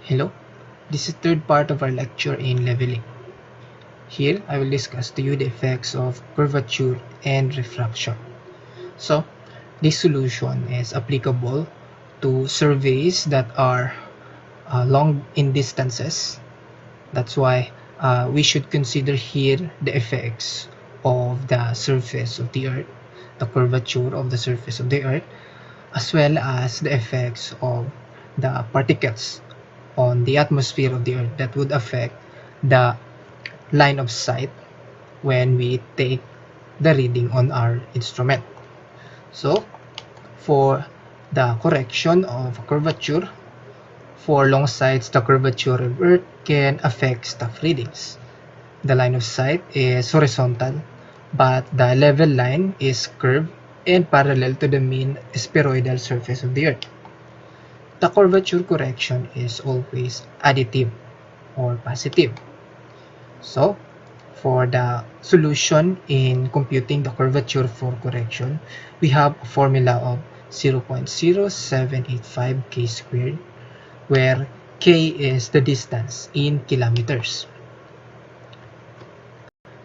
Hello, this is the third part of our lecture in leveling. Here, I will discuss to you the effects of curvature and refraction. So, this solution is applicable to surveys that are long in distances. That's why we should consider here the effects of the surface of the Earth, the curvature of the surface of the Earth, as well as the effects of the particles on the atmosphere of the Earth that would affect the line of sight when we take the reading on our instrument. So, for the correction of curvature, for long sights, the curvature of Earth can affect staff readings. The line of sight is horizontal, but the level line is curved and parallel to the mean spheroidal surface of the Earth. The curvature correction is always additive or positive. So, for the solution in computing the curvature for correction, we have a formula of 0.0785 k squared, where k is the distance in kilometers.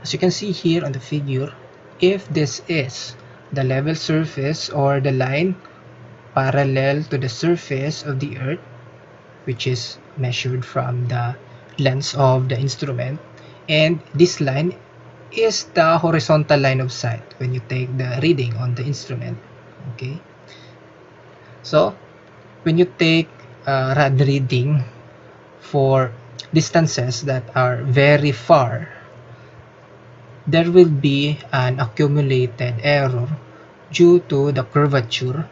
As you can see here on the figure, if this is the level surface or the line parallel to the surface of the Earth, which is measured from the lens of the instrument, and this line is the horizontal line of sight when you take the reading on the instrument. Okay, so when you take rad reading for distances that are very far, there will be an accumulated error due to the curvature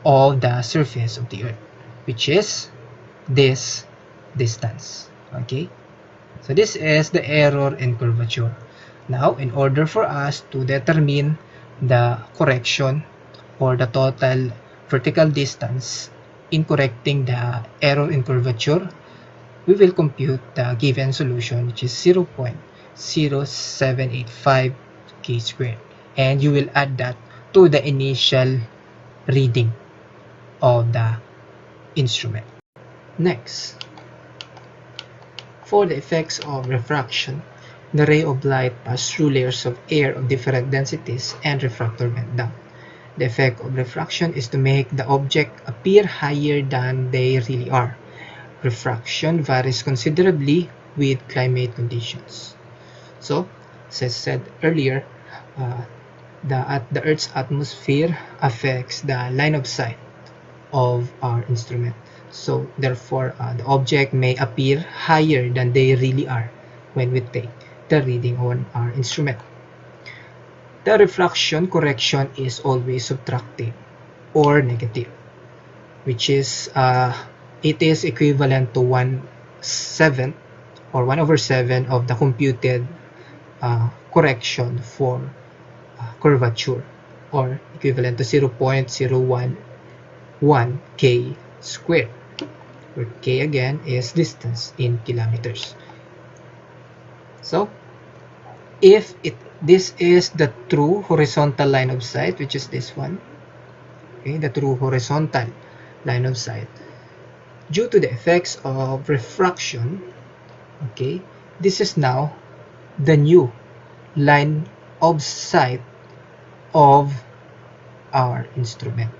of the surface of the Earth, which is this distance. Okay, so this is the error in curvature. Now, in order for us to determine the correction or the total vertical distance in correcting the error in curvature, we will compute the given solution, which is 0.0785 k squared, and you will add that to the initial reading of the instrument. Next, for the effects of refraction, the ray of light passed through layers of air of different densities and refractor went down. The effect of refraction is to make the object appear higher than they really are. Refraction varies considerably with climate conditions. So, as I said earlier, the Earth's atmosphere affects the line of sight of our instrument. So therefore, the object may appear higher than they really are when we take the reading on our instrument. The refraction correction is always subtractive or negative, which is it is equivalent to 1/7 or 1/7 of the computed correction for curvature, or equivalent to 0.011 k squared, where k again is distance in kilometers. So if this is the true horizontal line of sight, which is this one, okay, the true horizontal line of sight, due to the effects of refraction, okay, this is now the new line of sight of our instrument.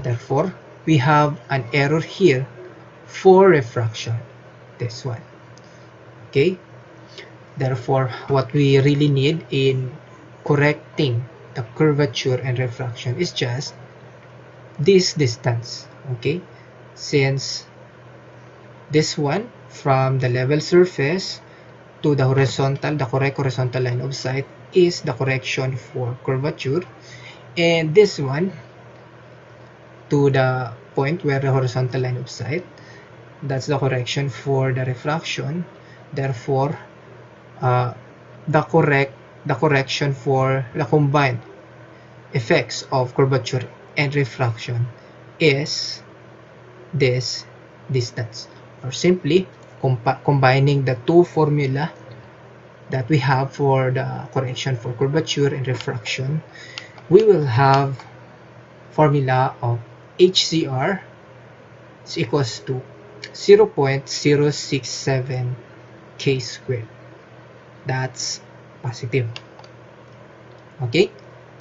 Therefore, we have an error here for refraction, this one. Okay, therefore, what we really need in correcting the curvature and refraction is just this distance. Okay, since this one from the level surface to the horizontal, the correct horizontal line of sight is the correction for curvature, and this one to the point where the horizontal line of sight, that's the correction for the refraction. Therefore, the correction for the combined effects of curvature and refraction is this distance, or simply combining the two formula that we have for the correction for curvature and refraction, we will have formula of HCR is equals to 0.067 k squared. That's positive. Okay,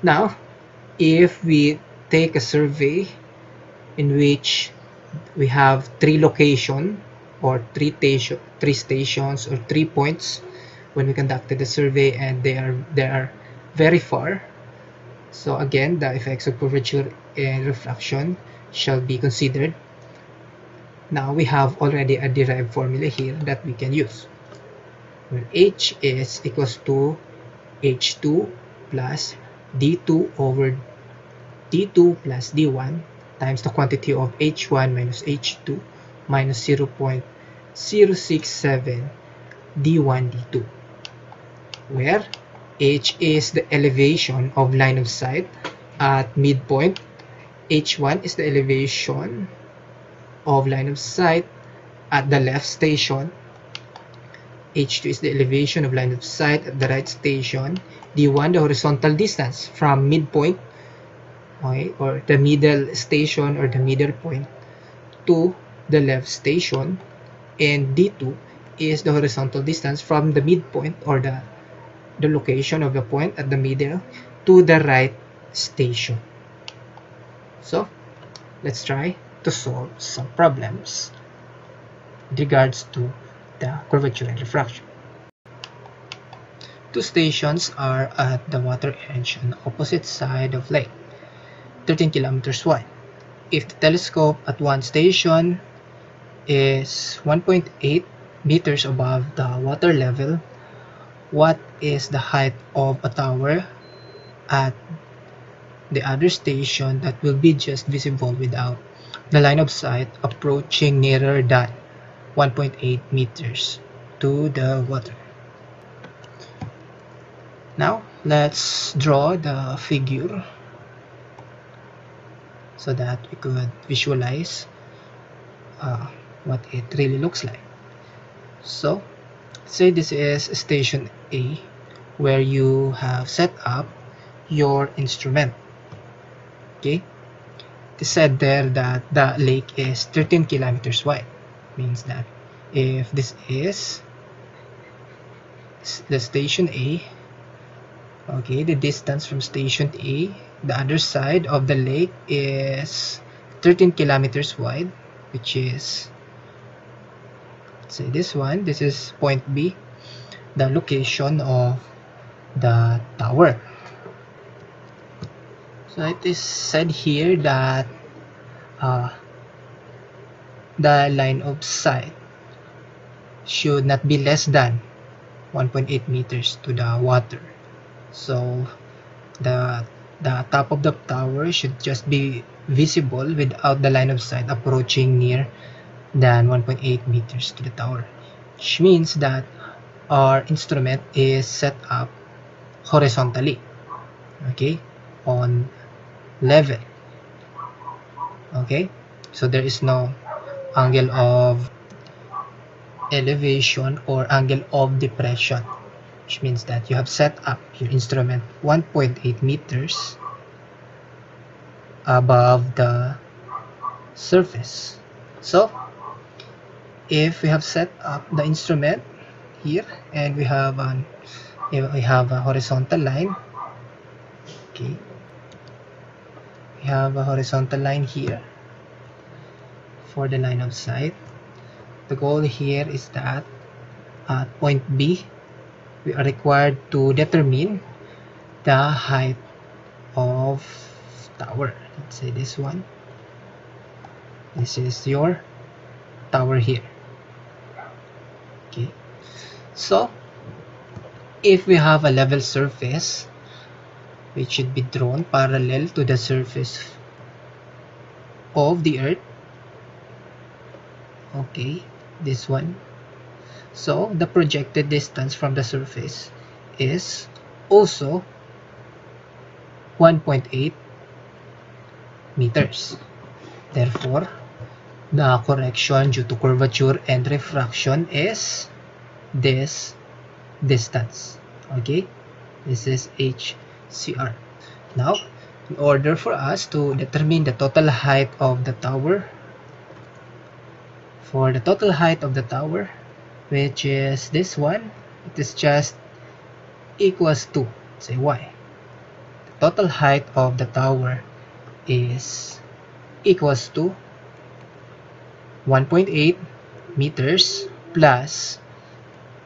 now if we take a survey in which we have three locations or three stations or 3 points when we conducted the survey, and they are very far. So again, the effects of curvature and refraction shall be considered. Now we have already a derived formula here that we can use, where H is equals to H2 plus D2 over D2 plus D1 times the quantity of H1 minus H2 minus 0.067 D1 D2, where H is the elevation of line of sight at midpoint, H1 is the elevation of line of sight at the left station, H2 is the elevation of line of sight at the right station, D1 the horizontal distance from midpoint, okay, or the middle station or the middle point to the left station, and D2 is the horizontal distance from the midpoint or the location of the point at the middle to the right station. So let's try to solve some problems with regards to the curvature and refraction. Two stations are at the water edge on the opposite side of lake, 13 kilometers wide. If the telescope at one station is 1.8 meters above the water level, what is the height of a tower at the other station that will be just visible without the line of sight approaching nearer than 1.8 meters to the water? Now let's draw the figure so that we could visualize what it really looks like. So say this is station A, where you have set up your instrument. Okay, it is said there that the lake is 13 kilometers wide. Means that if this is the station A, okay, the distance from station A, the other side of the lake is 13 kilometers wide, which is, let's say this one, this is point B, the location of the tower. So it is said here that the line of sight should not be less than 1.8 meters to the water. So the top of the tower should just be visible without the line of sight approaching near than 1.8 meters to the tower, which means that our instrument is set up horizontally, okay, on level. Okay, so there is no angle of elevation or angle of depression, which means that you have set up your instrument 1.8 meters above the surface. So if we have set up the instrument here and we have a horizontal line, okay, we have a horizontal line here for the line of sight. The goal here is that at point B we are required to determine the height of tower. Let's say this one, this is your tower here. Okay, so if we have a level surface which should be drawn parallel to the surface of the earth, okay, this one, so the projected distance from the surface is also 1.8 meters. Therefore, the correction due to curvature and refraction is this distance. Okay, this is HCR. Now, in order for us to determine the total height of the tower for the total height of the tower, which is this one, it is just equals to, say y. The total height of the tower is equals to 1.8 meters plus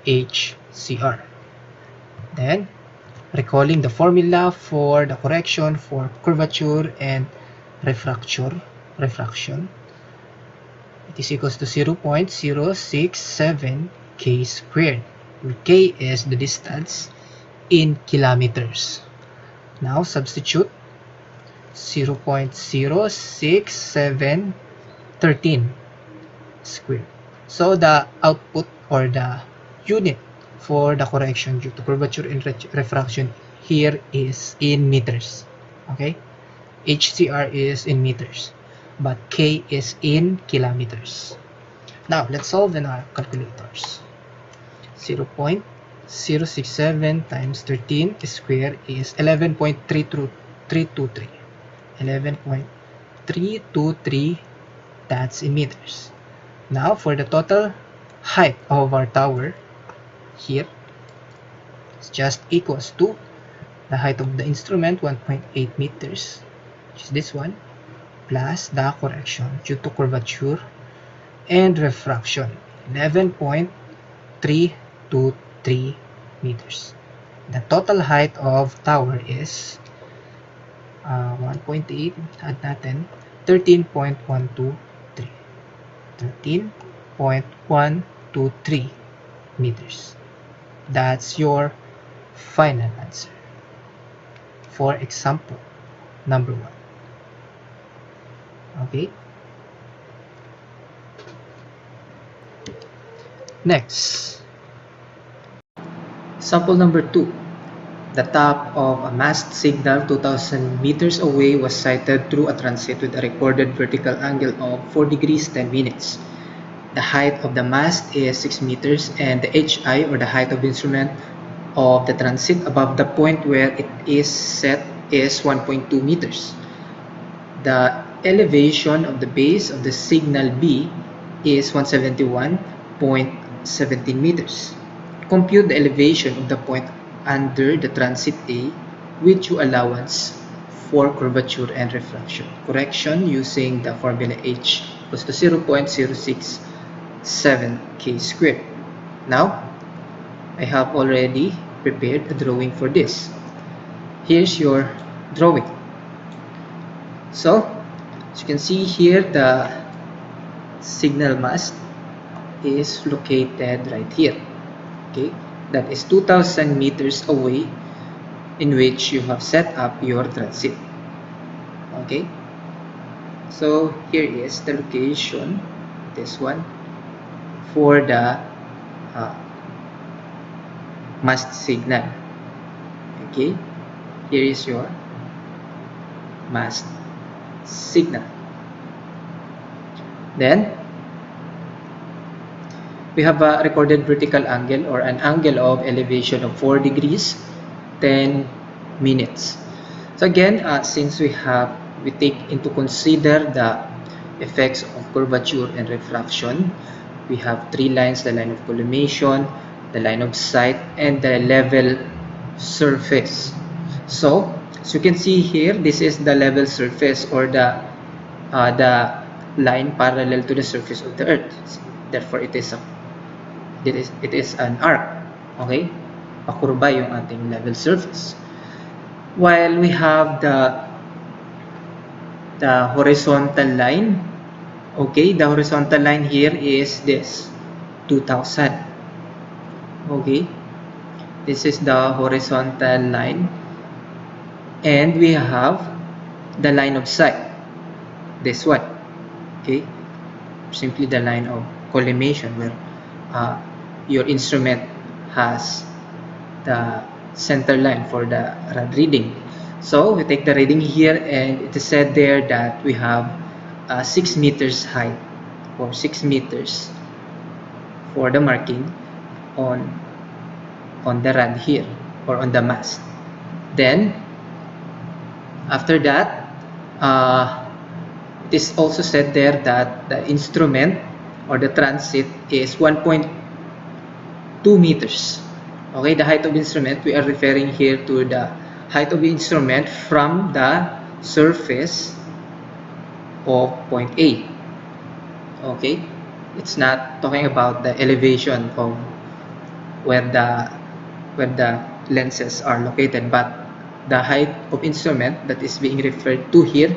HCR. Then, recalling the formula for the correction for curvature and refraction, it is equals to 0.067 k squared, where k is the distance in kilometers. Now substitute 0.06713 squared. So the output or the unit for the correction due to curvature and refraction here is in meters. Okay, HCR is in meters, but K is in kilometers. Now let's solve in our calculators. 0.067 times 13 squared is 11.323. 11.323, that's in meters. Now for the total height of our tower here, it's just equals to the height of the instrument, 1.8 meters, which is this one, plus the correction due to curvature and refraction, 11.323 meters. The total height of tower is 1.8, add natin, 13.123. 13.123 meters. That's your final answer for example number 1. Okay. Next, sample number 2. The top of a mast signal 2000 meters away was sighted through a transit with a recorded vertical angle of 4 degrees 10 minutes. The height of the mast is 6 meters and the HI, or the height of the instrument of the transit above the point where it is set, is 1.2 meters. The elevation of the base of the signal B is 171.17 meters. Compute the elevation of the point under the transit A with due allowance for curvature and refraction correction using the formula H equals to 0.067 k squared. Now, I have already prepared a drawing for this. Here's your drawing. So, as you can see here, the signal mast is located right here. Okay, that is 2000 meters away in which you have set up your transit. Okay, so here is the location, this one, for the mast signal. Okay, here is your mast signal. Then we have a recorded vertical angle, or an angle of elevation of 4 degrees 10 minutes. So again, since we take into consider the effects of curvature and refraction, we have 3 lines: the line of collimation, the line of sight, and the level surface. So as you can see here, this is the level surface, or the line parallel to the surface of the earth. Therefore, it is an arc. Okay, pakurba yung ating level surface. While we have the horizontal line. Okay, the horizontal line here is this 2000. Okay, this is the horizontal line, and we have the line of sight, this one. Okay, simply the line of collimation, where your instrument has the center line for the rod reading. So we take the reading here, and it is said there that we have 6 meters height, or 6 meters for the marking on the rod here, or on the mast. Then after that, it is also said there that the instrument or the transit is 1.2 meters. Okay, the height of instrument, we are referring here to the height of instrument from the surface of point A. Okay, it's not talking about the elevation of where the lenses are located, but the height of instrument that is being referred to here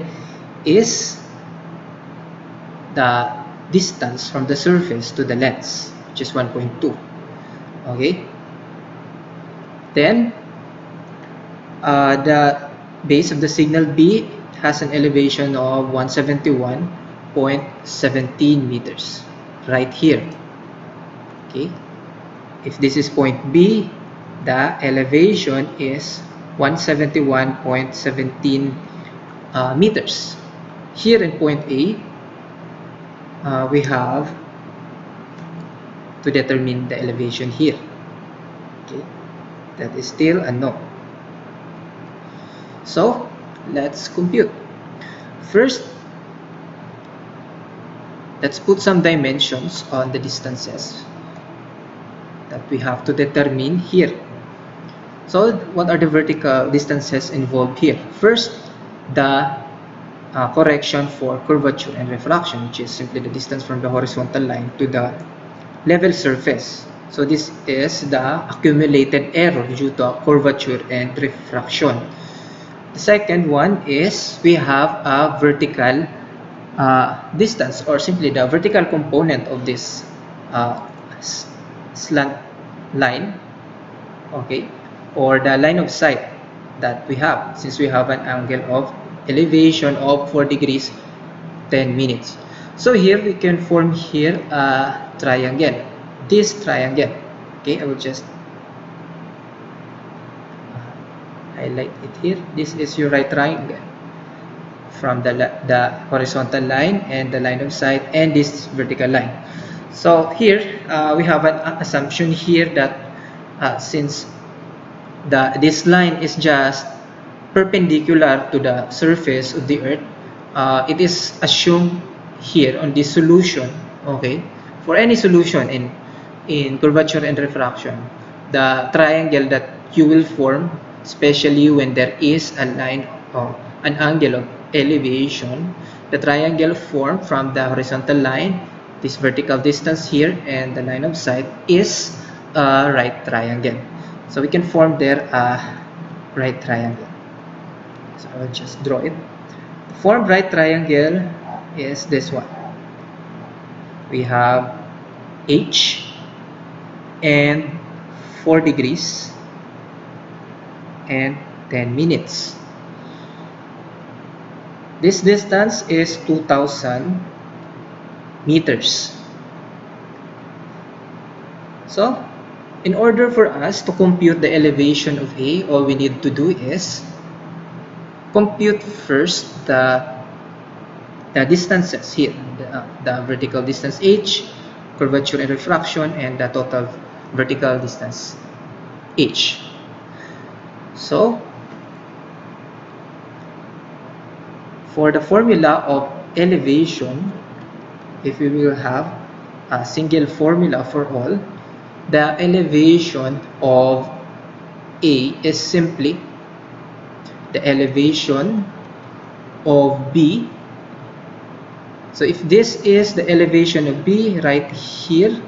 is the distance from the surface to the lens, which is 1.2. Okay, then the base of the signal B has an elevation of 171.17 meters right here. Okay, if this is point B, the elevation is 171.17 meters. Here in point A, we have to determine the elevation here. Okay, that is still unknown. So let's compute. First, let's put some dimensions on the distances that we have to determine here. So what are the vertical distances involved here? First, the correction for curvature and refraction, which is simply the distance from the horizontal line to the level surface. So this is the accumulated error due to curvature and refraction. The second one is we have a vertical distance, or simply the vertical component of this slant line, okay, or the line of sight that we have, since we have an angle of elevation of 4 degrees 10 minutes. So here we can form here a triangle, this triangle. Okay, I will just highlight it here. This is your right triangle from the horizontal line and the line of sight and this vertical line. So here we have an assumption here that since this line is just perpendicular to the surface of the earth, it is assumed here on this solution. Okay, for any solution in curvature and refraction, the triangle that you will form, especially when there is a line or an angle of elevation, the triangle formed from the horizontal line, this vertical distance here, and the line of sight is a right triangle. So we can form there a right triangle. So I will just draw it. The formed right triangle is this one. We have H and 4 degrees and 10 minutes. This distance is 2000 meters. So in order for us to compute the elevation of A, all we need to do is compute first the distances here, the vertical distance H, curvature and refraction, and the total vertical distance H. So for the formula of elevation, if we will have a single formula for all, the elevation of A is simply the elevation of B. So if this is the elevation of B right here,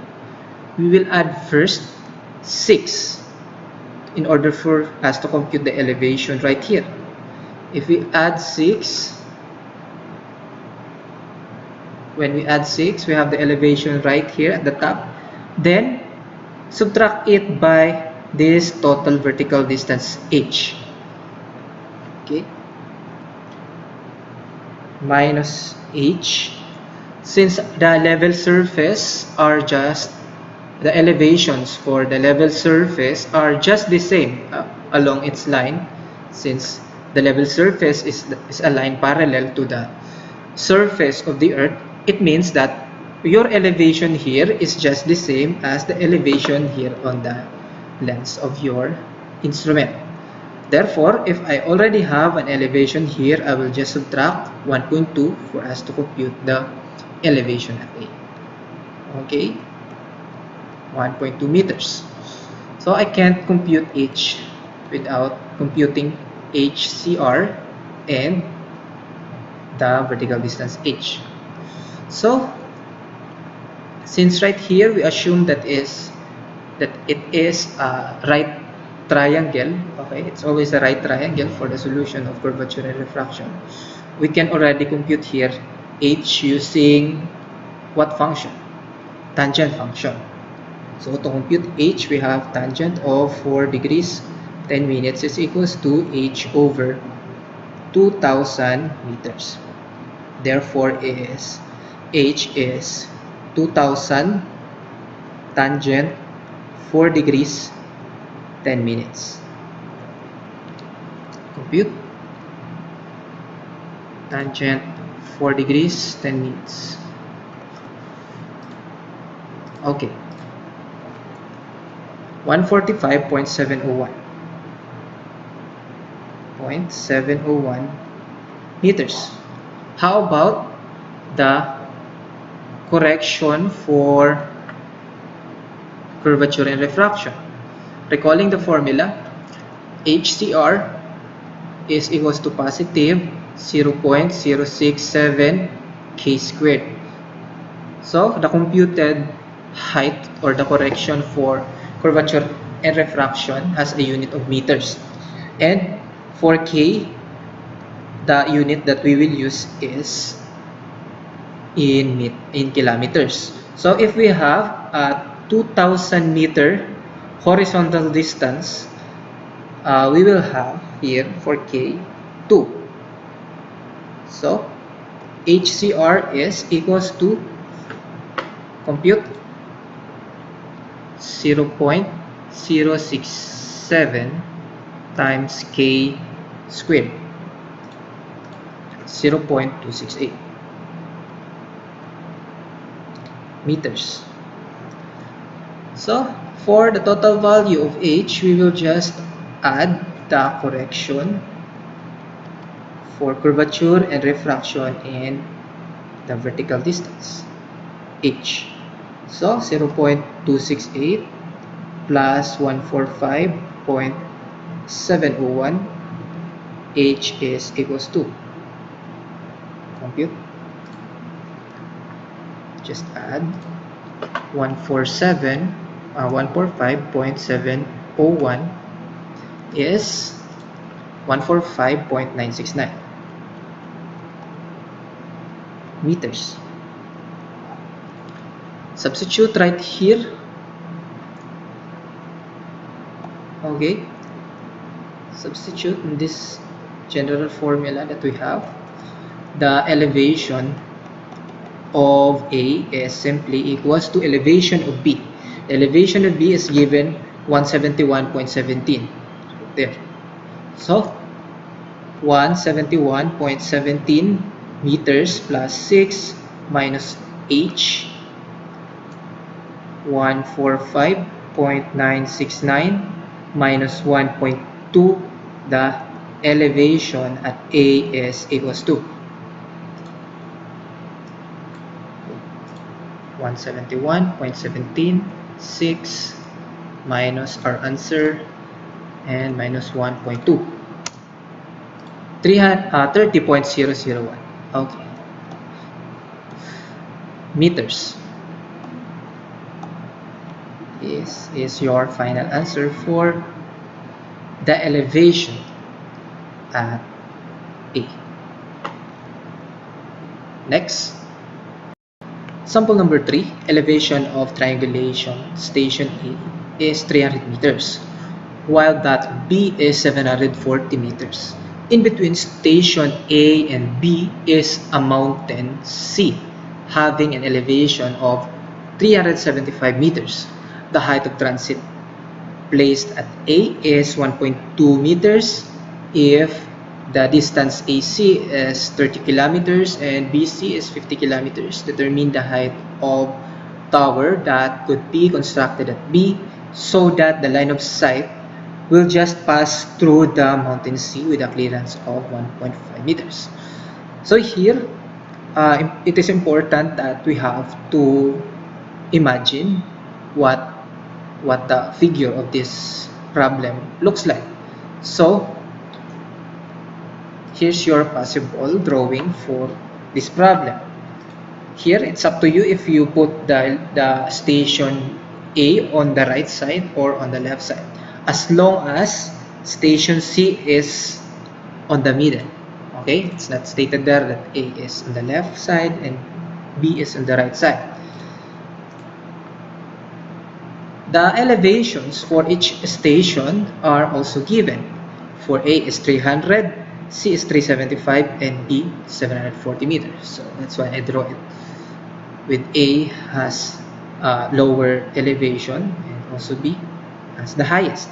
we will add first 6 in order for us to compute the elevation right here. If we add 6, when we add 6, we have the elevation right here at the top. Then subtract it by this total vertical distance H. Okay, minus H. Since the level surface are just, the elevations for the level surface are just the same along its line, since the level surface is a line parallel to the surface of the earth, it means that your elevation here is just the same as the elevation here on the lens of your instrument. Therefore, if I already have an elevation here, I will just subtract 1.2 for us to compute the elevation at A. Okay, 1.2 meters. So I can't compute h without computing HCR and the vertical distance h. So since right here we assume that it is a right triangle, okay, it's always a right triangle for the solution of curvature and refraction. We can already compute here h using what function? Tangent function. So to compute h, we have tangent of 4 degrees 10 minutes is equals to h over 2000 meters. Therefore h is 2000 tangent 4 degrees 10 minutes. Compute tangent 4 degrees 10 minutes. Okay, 145.701 meters. How about the correction for curvature and refraction? Recalling the formula, HCR is equals to positive 0.067 k squared. So the computed height or the correction for curvature and refraction has a unit of meters, and for k, the unit that we will use is in kilometers. So if we have a 2000 meter horizontal distance, we will have here for k 2. So HCR is equals to compute 0.067 times k squared, 0.268 meters. So for the total value of h, we will just add the correction for curvature and refraction and the vertical distance h. So 0.268 plus 145.701, h is equals to, compute, just add 145.701 is 145.969 meters. Substitute right here. Okay, substitute in this general formula that we have. The elevation of A is simply equals to elevation of B. The elevation of B is given 171.17 there. So 171.17 meters plus 6 minus h, 145.969 minus 1.2, the elevation at A is equals to 171.17, 6 minus our answer, and minus 1.2, 30.001. Okay, meters. This is your final answer for the elevation at A. Next, sample number 3, elevation of triangulation station A is 300 meters, while that B is 740 meters. In between station A and B is a mountain C having an elevation of 375 meters. The height of transit placed at A is 1.2 meters if the distance AC is 30 kilometers and BC is 50 kilometers. Determine the height of tower that could be constructed at B so that the line of sight will just pass through the mountain C with a clearance of 1.5 meters. So here, it is important that we have to imagine what the figure of this problem looks like. So here's your possible drawing for this problem. Here it's up to you if you put the station A on the right side or on the left side, as long as station C is on the middle. Okay, it's not stated there that A is on the left side and B is on the right side. The elevations for each station are also given. For A is 300, C is 375, and B 740 meters. So that's why I draw it with A has lower elevation and also B has the highest.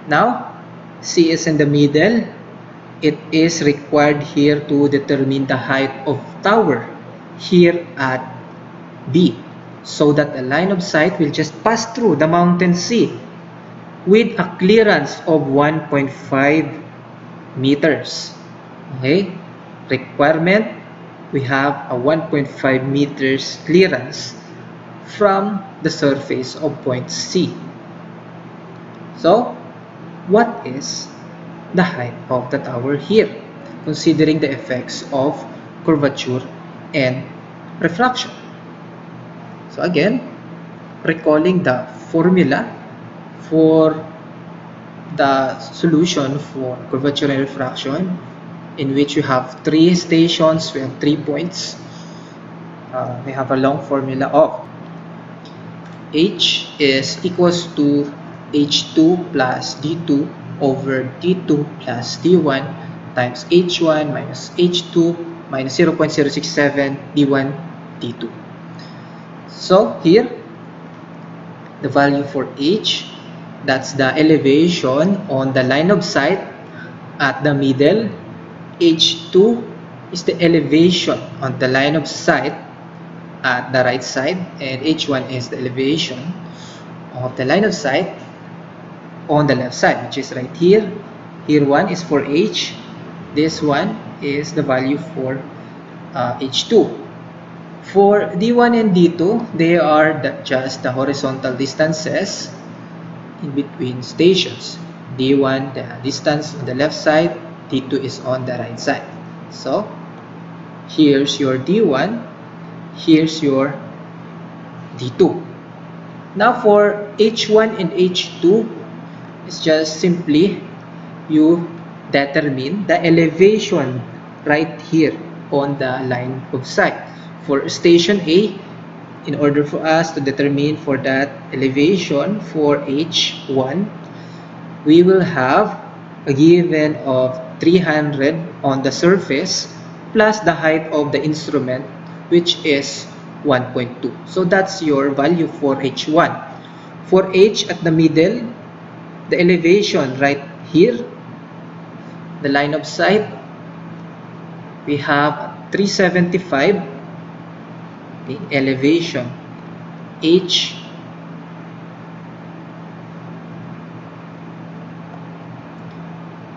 Now, C is in the middle. It is required here to determine the height of tower here at B, so that the line of sight will just pass through the mountain C with a clearance of 1.5 meters. Okay, requirement, we have a 1.5 meters clearance from the surface of point C. So what is the height of the tower here, considering the effects of curvature and refraction? So again, recalling the formula for the solution for curvature and refraction, in which we have 3 stations, we have 3 points. We have a long formula of H is equals to H2 plus D2 over D2 plus D1 times H1 minus H2 minus 0.067 D1 D2. So here, the value for H, that's the elevation on the line of sight at the middle. H2 is the elevation on the line of sight at the right side, and H1 is the elevation of the line of sight on the left side, which is right here. Here 1 is for H, this one is the value for H2. For D1 and D2, they are just the horizontal distances in between stations. D1, the distance on the left side, D2 is on the right side. So here's your D1, here's your D2. Now for H1 and H2, it's just simply you determine the elevation right here on the line of sight. For station A, in order for us to determine for that elevation for H1, we will have a given of 300 on the surface plus the height of the instrument, which is 1.2. So that's your value for H1. For H at the middle, the elevation right here, the line of sight, we have 375. The elevation H,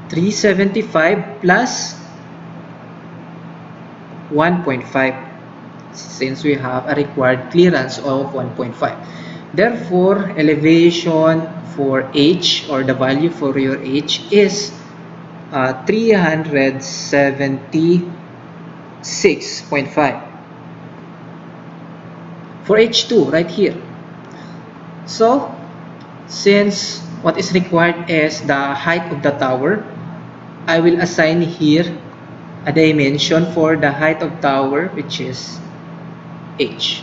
(375) plus 1.5, since we have a required clearance of 1.5. Therefore, elevation for H, or the value for your H, is 376.5. For H2 right here. So since what is required is the height of the tower, I will assign here a dimension for the height of tower, which is H.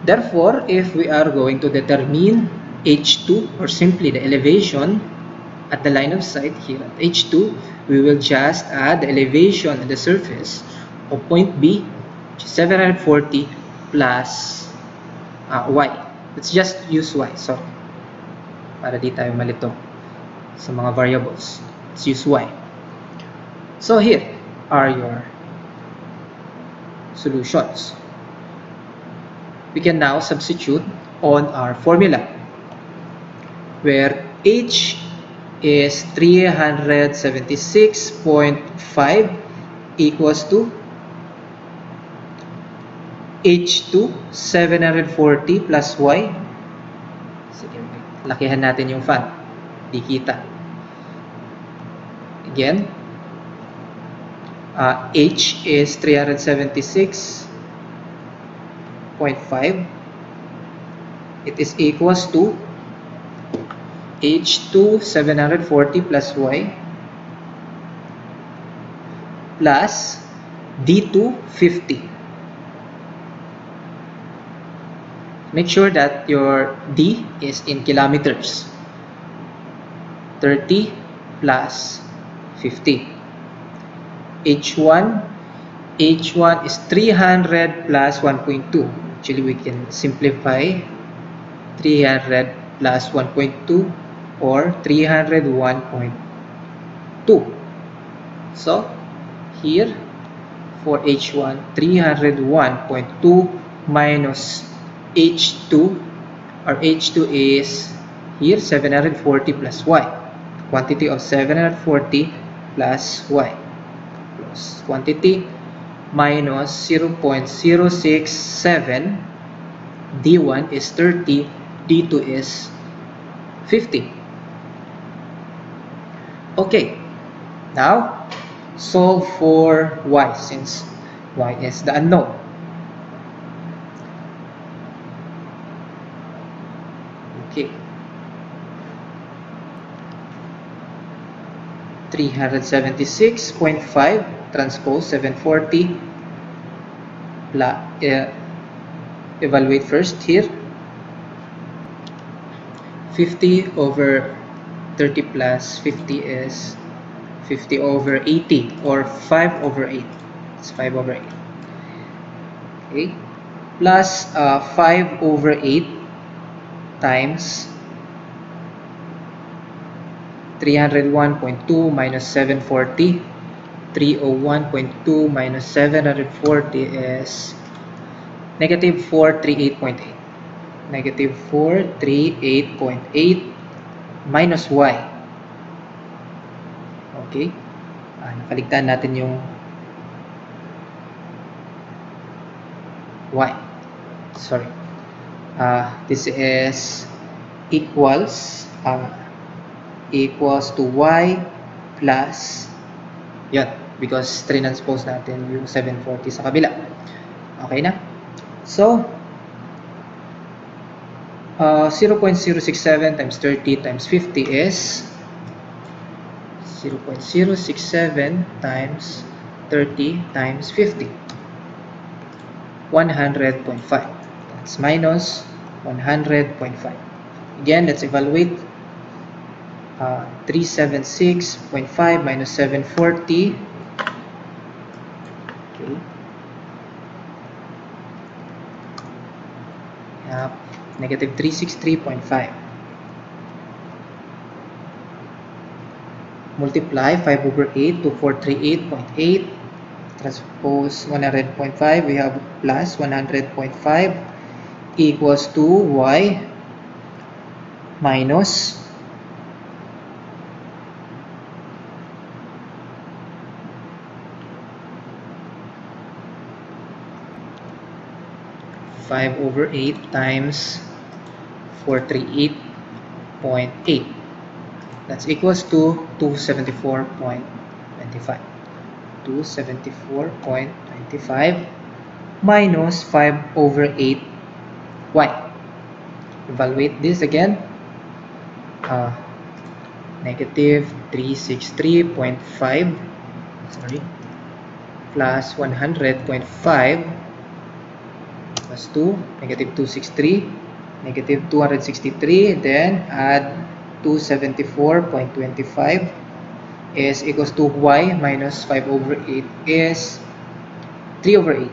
Therefore, if we are going to determine H2, or simply the elevation at the line of sight here at H2, we will just add the elevation at the surface of point B, which is 740, plus Y. Let's just use Y, sorry, para di tayo malito sa mga variables. Let's use Y. So here are your solutions. We can now substitute on our formula, where H is 376.5 equals to H2, 740 plus Y. Sige, lakihan natin yung font. Di kita. Again, H is 376.5. It is equals to H2, 740 plus Y plus D2, 50. Make sure that your D is in kilometers. 30 plus 50. H1 is 300 plus 1.2. Actually, we can simplify 300 plus 1.2 or 301.2. So, here for H1, 301.2 minus H2, or H2 is here 740 plus Y. Quantity of 740 plus Y. Plus quantity minus 0.067. D1 is 30, D2 is 50. Okay, now solve for Y since Y is the unknown. Okay, 376.5 transpose 740. Evaluate first here. 50 over 30 plus 50 is 50 over 80 or 5 over 8. It's 5 over 8. Okay, plus 5 over 8 times 301.2 minus 740. 301.2 minus 740 is negative 438.8. Negative 438.8 minus Y. Okay, nakaligtaan natin yung Y. Sorry. This is equals to Y plus yun, because transpose natin yung 740 sa kabila. Okay na? So, 0.067 times 30 times 50 is 0.067 times 30 times 50. 100.5. That's minus 100.5. Again, let's evaluate. 376.5 minus 740. Okay. Negative 363.5. Multiply 5 over 8 to 438.8. Transpose 100.5. We have plus 100.5 equals to Y minus 5 over 8 times 438.8. That's equals to 274.25. 274.25 minus 5 over 8 Y. Evaluate this again. Negative 363.5 plus 100.5 plus 2, negative 263, negative 263, then add 274.25 is equals to Y minus 5 over 8 is 3 over 8.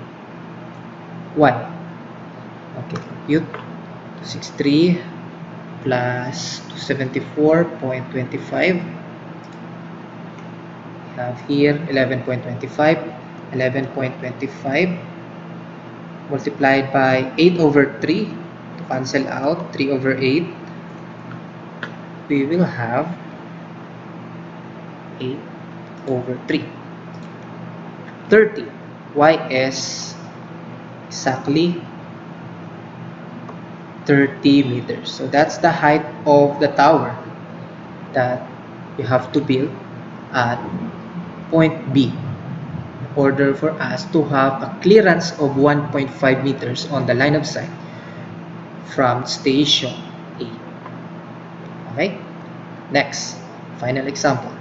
1. Okay, compute 263 plus 274.25. We have here 11.25. 11.25 multiplied by 8 over 3 to cancel out 3 over 8. We will have 8 over 3. 30. Y is exactly 30 meters. So that's the height of the tower that you have to build at point B in order for us to have a clearance of 1.5 meters on the line of sight from station A. Okay? Next, final example.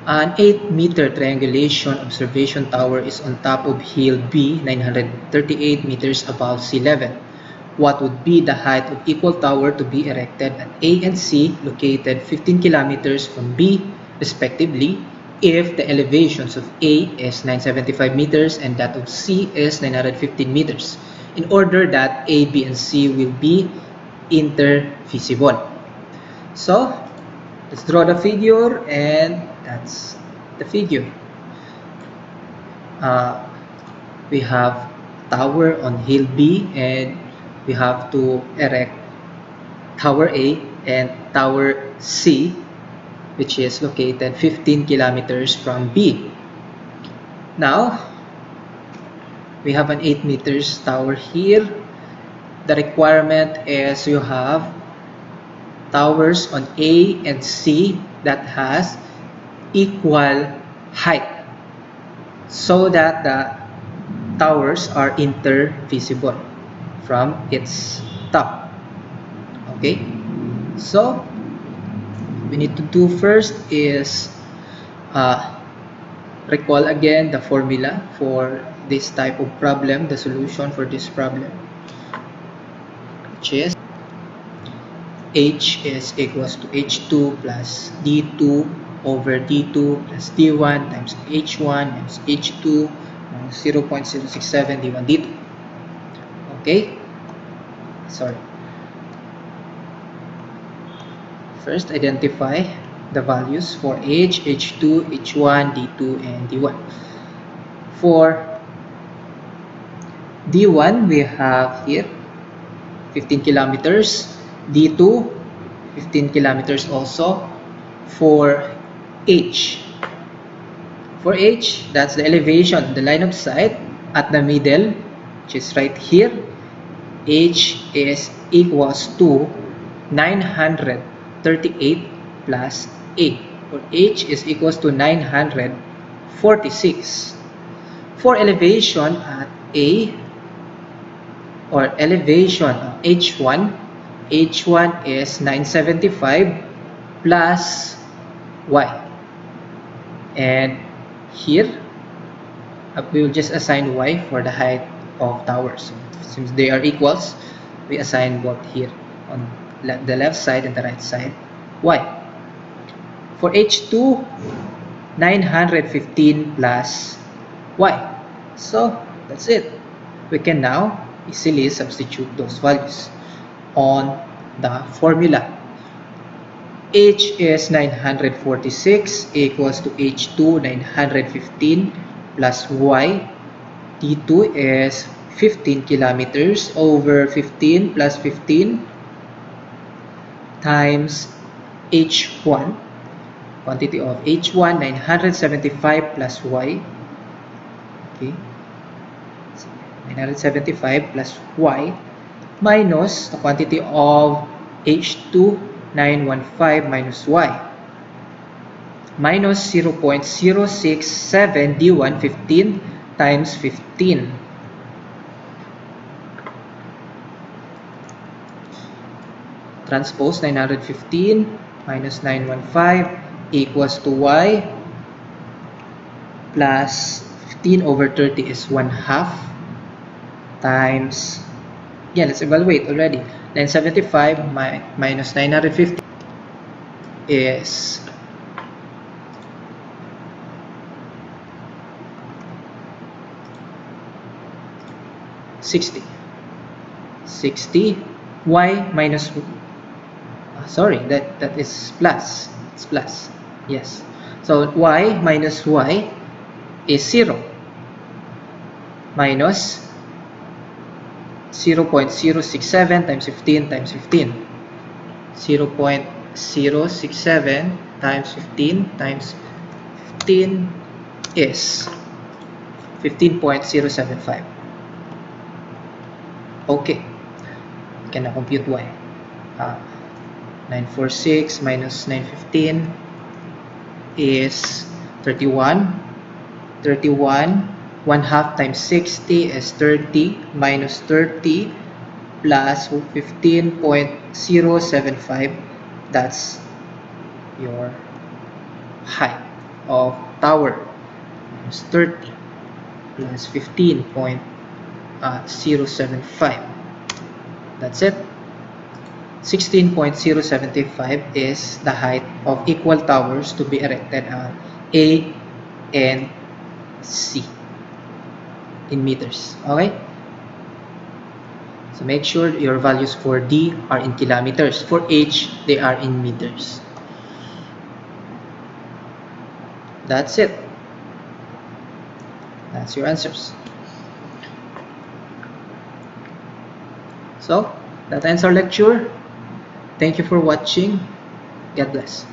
An 8-meter triangulation observation tower is on top of hill B, 938 meters above sea level. What would be the height of equal tower to be erected at A and C, located 15 kilometers from B, respectively, if the elevations of A is 975 meters and that of C is 915 meters, in order that A, B, and C will be interfeasible? So, let's draw the figure, and that's the figure. We have tower on hill B, and we have to erect tower A and tower C, which is located 15 kilometers from B. Now, we have an 8 meters tower here. The requirement is you have towers on A and C that has equal height so that the towers are interfeasible from its top. Okay, so we need to do first is recall again the formula for this type of problem, the solution for this problem, which is H is equals to H2 plus D2 over D2 plus D1 times H1 times H2 minus 0.067 D1 D2. Okay, sorry. First, identify the values for H, H2, H1, D2, and D1. For D1, we have here 15 kilometers. D2, 15 kilometers also. For H, that's the elevation, the line of sight at the middle, which is right here. H is equals to 938 plus A, or H is equals to 946. For elevation at A, or elevation of H1 is 975 plus Y. And here, we will just assign Y for the height of towers. Since they are equals, we assign both here on the left side and the right side Y. For H2, 915 plus Y. So that's it. We can now easily substitute those values on the formula. H is 946 equals to H2 915 plus Y. D2 is 15 kilometers over 15 plus 15 times H1, quantity of H1 975 plus Y. Okay, 975 plus Y minus the quantity of H2 915 minus Y minus 0.067 D1 15 times 15. Transpose 915 minus 915 equals to Y plus 15 over 30 is 1/2 times, yeah, let's evaluate already. 975 minus 950 is 60. Y minus, sorry, that is plus. It's plus. Yes. So Y minus Y is 0 minus 0.067 times 15 times 15. 0.067 times 15 times 15 is 15.075. Okay, you can now compute y. 946 minus 915 is 31. 31, 1 half times 60 is 30, minus 30 plus 15.075. That's your height of tower. Minus 30 plus 15.075. That's it. 16.075 is the height of equal towers to be erected on A and C in meters. Okay? So make sure your values for D are in kilometers. For H, they are in meters. That's it. That's your answers. So, that ends our lecture. Thank you for watching. God bless.